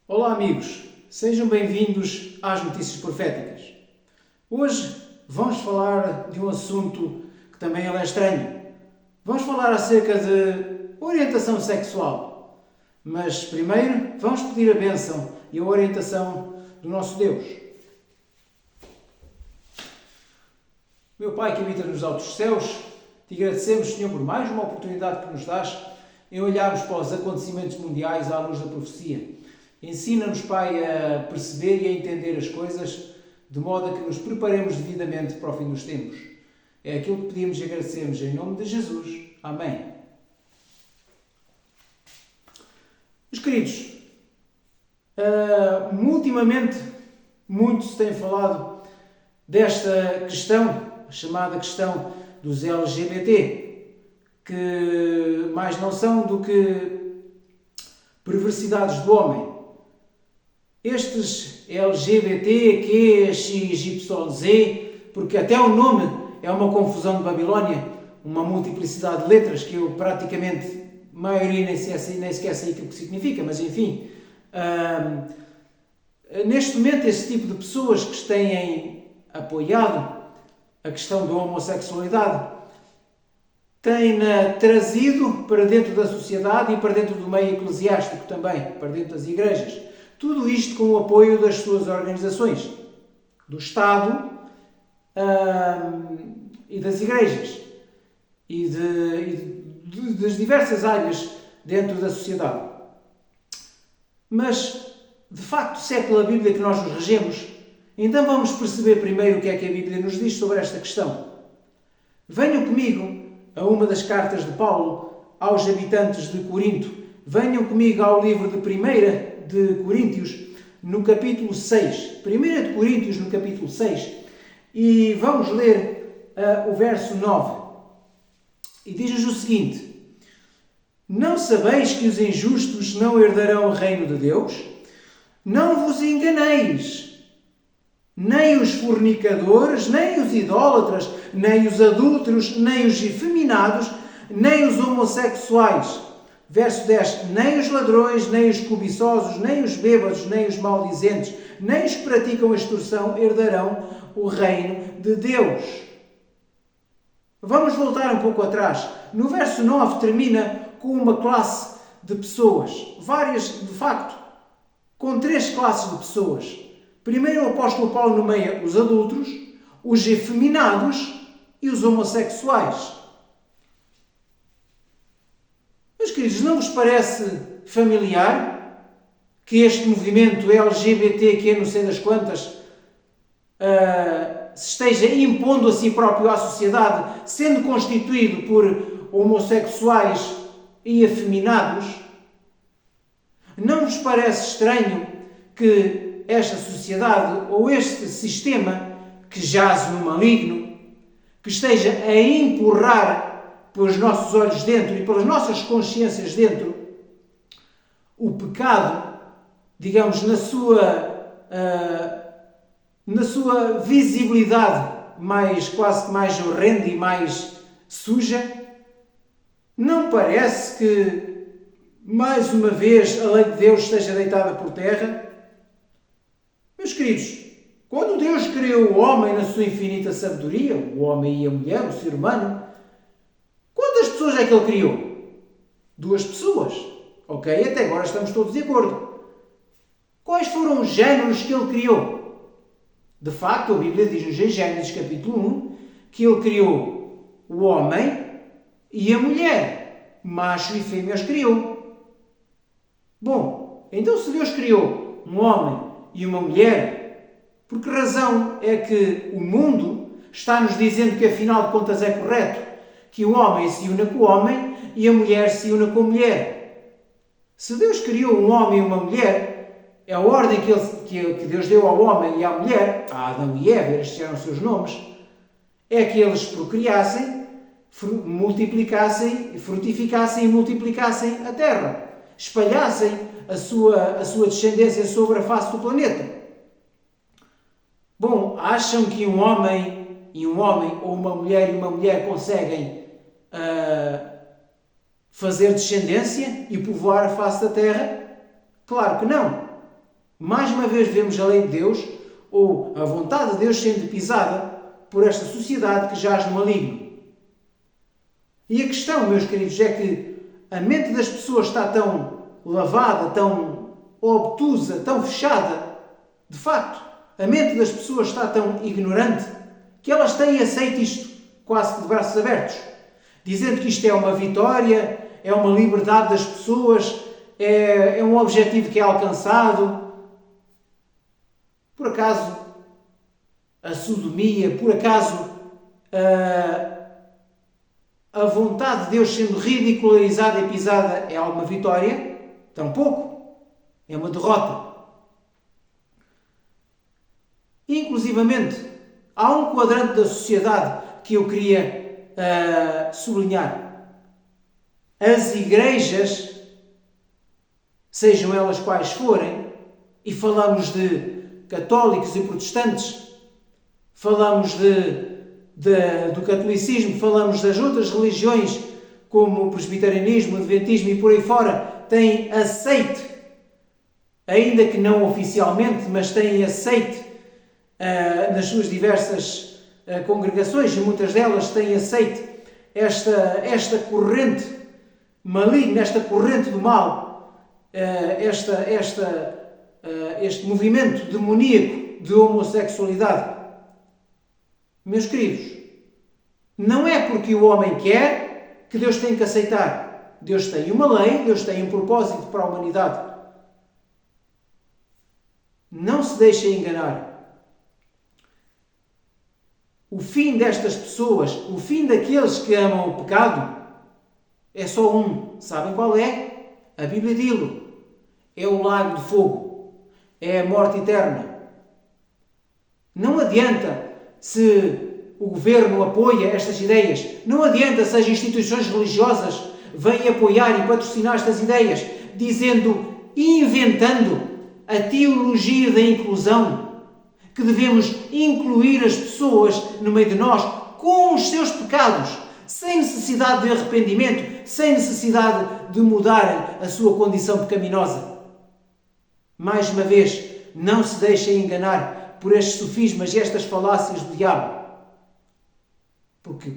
Olá amigos, sejam bem-vindos às Notícias Proféticas. Hoje vamos falar de um assunto que também é estranho. Vamos falar acerca de orientação sexual. Mas primeiro vamos pedir a bênção e a orientação do nosso Deus. Meu Pai que habita nos altos céus, te agradecemos, Senhor, por mais uma oportunidade que nos dás em olharmos para os acontecimentos mundiais à luz da profecia. Ensina-nos, Pai, a perceber e a entender as coisas de modo a que nos preparemos devidamente para o fim dos tempos. É aquilo que pedimos e agradecemos em nome de Jesus. Amém. Meus queridos, ultimamente muito se tem falado desta questão, a chamada questão dos LGBT, que mais não são do que perversidades do homem. Estes LGBT, Q, X, Y, Z, porque até o nome é uma confusão de Babilónia, uma multiplicidade de letras que eu praticamente, a maioria nem sequer sei o que significa, mas enfim. Neste momento, esse tipo de pessoas que têm apoiado a questão da homossexualidade têm-na trazido para dentro da sociedade e para dentro do meio eclesiástico também, para dentro das igrejas. Tudo isto com o apoio das suas organizações, do Estado e das igrejas e das diversas áreas dentro da sociedade. Mas, de facto, se é pela Bíblia que nós nos regemos, então vamos perceber primeiro o que é que a Bíblia nos diz sobre esta questão. Venham comigo a uma das cartas de Paulo aos habitantes de Corinto. Venham comigo ao livro de 1 de Coríntios, no capítulo 6. 1 de Coríntios, no capítulo 6. E vamos ler o verso 9. E diz-nos o seguinte: Não sabeis que os injustos não herdarão o reino de Deus? Não vos enganeis. Nem os fornicadores, nem os idólatras, nem os adúlteros, nem os efeminados, nem os homossexuais. Verso 10. Nem os ladrões, nem os cobiçosos, nem os bêbados, nem os maldizentes, nem os que praticam a extorsão herdarão o reino de Deus. Vamos voltar um pouco atrás. No verso 9 termina com uma classe de pessoas. Várias, de facto, com 3 classes de pessoas. Primeiro o apóstolo Paulo nomeia os adúlteros, os efeminados e os homossexuais. Meus queridos, não vos parece familiar que este movimento LGBT, que é não sei das quantas, se esteja impondo a si próprio à sociedade, sendo constituído por homossexuais e efeminados? Não vos parece estranho que esta sociedade ou este sistema que jaz no maligno, que esteja a empurrar pelos nossos olhos dentro e pelas nossas consciências dentro o pecado, digamos, na sua visibilidade quase que mais horrenda e mais suja? Não parece que, mais uma vez, a lei de Deus esteja deitada por terra? Meus queridos, quando Deus criou o homem na sua infinita sabedoria, o homem e a mulher, o ser humano, quantas pessoas é que Ele criou? 2 pessoas. Ok? Até agora estamos todos de acordo. Quais foram os géneros que Ele criou? De facto, a Bíblia diz-nos em Gênesis capítulo 1 que Ele criou o homem e a mulher. Macho e fêmea os criou. Bom, então se Deus criou um homem e uma mulher, por que razão é que o mundo está-nos dizendo que afinal de contas é correto que o homem se una com o homem e a mulher se una com a mulher? Se Deus criou um homem e uma mulher, a ordem que Deus deu ao homem e à mulher, a Adão e Eva, estes eram os seus nomes, é que eles procriassem, multiplicassem, frutificassem e multiplicassem a terra, espalhassem a sua descendência sobre a face do planeta. Bom, acham que um homem ou uma mulher conseguem fazer descendência e povoar a face da terra? Claro que não. Mais uma vez vemos a lei de Deus, ou a vontade de Deus sendo pisada por esta sociedade que jaz no maligno. E a questão, meus queridos, é que a mente das pessoas está tão lavada, tão obtusa, tão fechada. De facto, a mente das pessoas está tão ignorante que elas têm aceito isto quase que de braços abertos, dizendo que isto é uma vitória, é uma liberdade das pessoas, é um objetivo que é alcançado. Por acaso, a sodomia, por acaso, a vontade de Deus sendo ridicularizada e pisada é alguma vitória? Tampouco. É uma derrota. Inclusivamente, há um quadrante da sociedade que eu queria sublinhar. As igrejas, sejam elas quais forem, e falamos de católicos e protestantes, falamos do catolicismo, falamos das outras religiões, como o presbiterianismo, o adventismo e por aí fora, têm aceite, ainda que não oficialmente, mas têm aceite nas suas diversas congregações, e muitas delas têm aceite esta corrente maligna, esta corrente do mal, este movimento demoníaco de homossexualidade. Meus queridos, não é porque o homem quer que Deus tem que aceitar. Deus tem uma lei, Deus tem um propósito para a humanidade. Não se deixem enganar. O fim destas pessoas, o fim daqueles que amam o pecado, é só um. Sabem qual é? A Bíblia diz-lo. É o lago de fogo. É a morte eterna. Não adianta se o governo apoia estas ideias. Não adianta se as instituições religiosas vêm apoiar e patrocinar estas ideias, dizendo e inventando a teologia da inclusão, que devemos incluir as pessoas no meio de nós com os seus pecados, sem necessidade de arrependimento, sem necessidade de mudarem a sua condição pecaminosa. Mais uma vez, não se deixem enganar por estes sofismas e estas falácias do diabo. Porque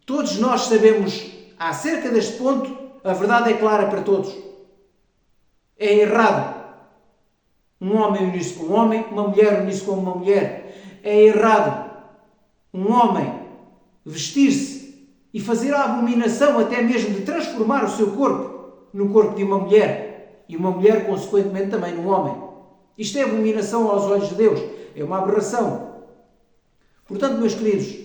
todos nós sabemos acerca deste ponto, a verdade é clara para todos. É errado um homem unir-se com um homem, uma mulher unir-se com uma mulher. É errado um homem vestir-se e fazer a abominação até mesmo de transformar o seu corpo no corpo de uma mulher e uma mulher, consequentemente, também num homem. Isto é abominação aos olhos de Deus. É uma aberração. Portanto, meus queridos,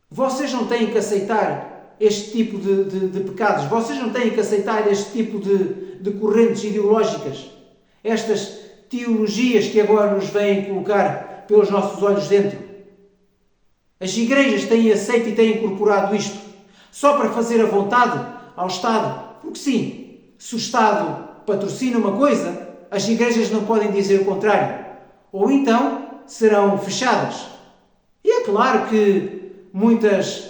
vocês não têm que aceitar este tipo de pecados. Vocês não têm que aceitar este tipo de correntes ideológicas. Estas teologias que agora nos vêm colocar pelos nossos olhos dentro. As igrejas têm aceito e têm incorporado isto só para fazer a vontade ao Estado. Porque sim, se o Estado patrocina uma coisa, as igrejas não podem dizer o contrário. Ou então serão fechadas. E é claro que muitos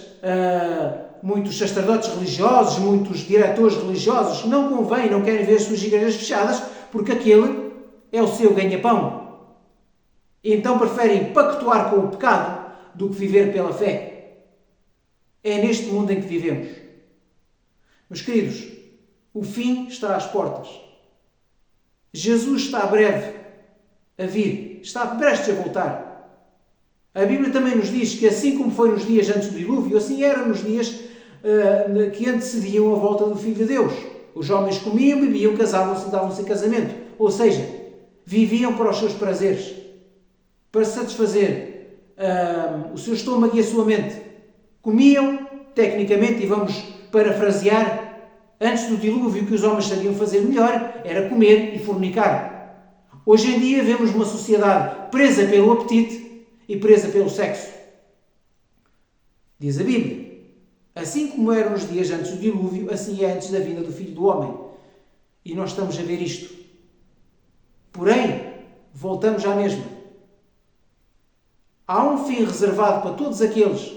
sacerdotes religiosos, muitos diretores religiosos não querem ver as suas igrejas fechadas, porque aquele é o seu ganha-pão. Então preferem pactuar com o pecado do que viver pela fé. É neste mundo em que vivemos. Meus queridos, o fim está às portas. Jesus está breve a vir, está prestes a voltar. A Bíblia também nos diz que assim como foi nos dias antes do dilúvio, assim era nos dias que antecediam a volta do Filho de Deus. Os homens comiam, bebiam, casavam-se e davam-se em casamento. Ou seja, viviam para os seus prazeres, para satisfazer o seu estômago e a sua mente. Comiam, tecnicamente, e vamos parafrasear, antes do dilúvio, o que os homens sabiam fazer melhor era comer e fornicar. Hoje em dia vemos uma sociedade presa pelo apetite e presa pelo sexo. Diz a Bíblia. Assim como era nos dias antes do dilúvio, assim é antes da vinda do Filho do Homem. E nós estamos a ver isto. Porém, voltamos à mesma. Há um fim reservado para todos aqueles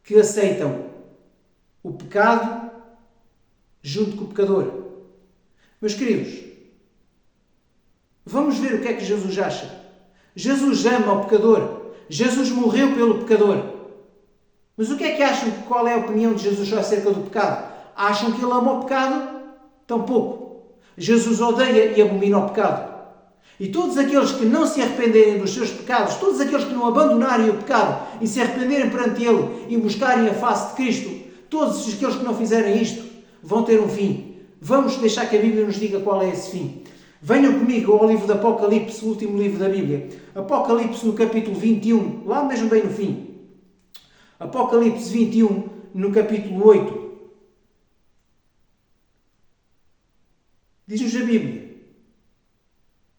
que aceitam o pecado junto com o pecador. Meus queridos, Vamos ver o que é que Jesus acha. Jesus ama o pecador. Jesus morreu pelo pecador. Mas o que é que acham? Qual é a opinião de Jesus acerca do pecado? Acham que ele ama o pecado? Tampouco. Jesus odeia e abomina o pecado. E todos aqueles que não se arrependerem dos seus pecados, todos aqueles que não abandonarem o pecado e se arrependerem perante Ele e buscarem a face de Cristo, todos aqueles que não fizerem isto vão ter um fim. Vamos deixar que a Bíblia nos diga qual é esse fim. Venham comigo ao livro do Apocalipse, o último livro da Bíblia. Apocalipse no capítulo 21, lá mesmo bem no fim. Apocalipse 21, no capítulo 8. Diz-nos a Bíblia.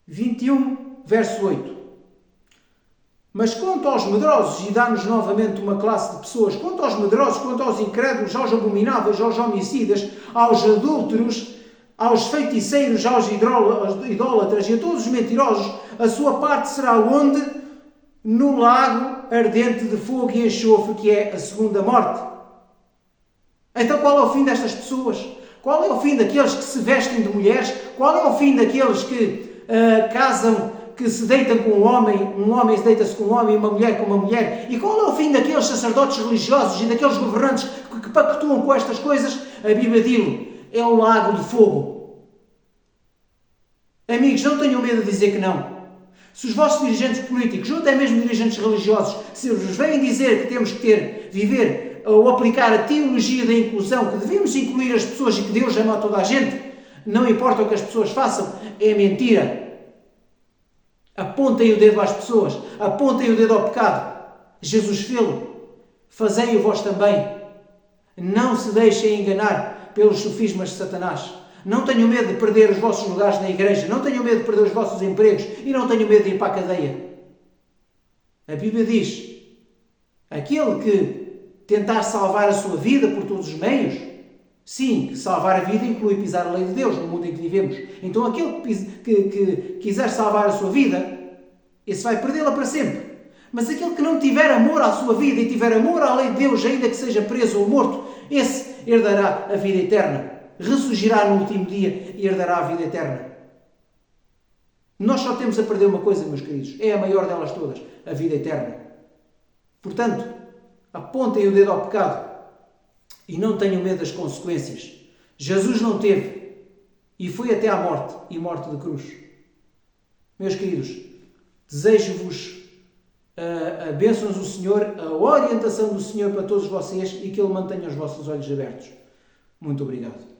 21, verso 8. Mas quanto aos medrosos, e dá-nos novamente uma classe de pessoas, quanto aos medrosos, quanto aos incrédulos, aos abomináveis, aos homicidas, aos adúlteros, aos feiticeiros, aos idólatras e a todos os mentirosos, a sua parte será onde? No lago ardente de fogo e enxofre, que é a segunda morte. Então qual é o fim destas pessoas? Qual é o fim daqueles que se vestem de mulheres? Qual é o fim daqueles que casam, que se deitam com um homem se deita-se com um homem e uma mulher com uma mulher? E qual é o fim daqueles sacerdotes religiosos e daqueles governantes que pactuam com estas coisas? A Bíblia diz: é o lago de fogo. Amigos, não tenham medo de dizer que não. Se os vossos dirigentes políticos, ou até mesmo dirigentes religiosos, se vos vêm dizer que temos que viver ou aplicar a teologia da inclusão, que devemos incluir as pessoas e que Deus ama a toda a gente, não importa o que as pessoas façam, é mentira. Apontem o dedo às pessoas, apontem o dedo ao pecado. Jesus fê-lo, fazei-o vós também. Não se deixem enganar pelos sofismas de Satanás. Não tenham medo de perder os vossos lugares na igreja, não tenham medo de perder os vossos empregos e não tenham medo de ir para a cadeia. A Bíblia diz: aquele que tentar salvar a sua vida por todos os meios, sim, que salvar a vida inclui pisar a lei de Deus no mundo em que vivemos. Então aquele que quiser salvar a sua vida, esse vai perdê-la para sempre. Mas aquele que não tiver amor à sua vida e tiver amor à lei de Deus, ainda que seja preso ou morto, esse herdará a vida eterna. Ressurgirá no último dia e herdará a vida eterna. Nós só temos a perder uma coisa, meus queridos. É a maior delas todas, a vida eterna. Portanto, apontem o dedo ao pecado e não tenham medo das consequências. Jesus não teve e foi até à morte, e morte de cruz. Meus queridos, desejo-vos a bênçãos do Senhor, a orientação do Senhor para todos vocês e que Ele mantenha os vossos olhos abertos. Muito obrigado.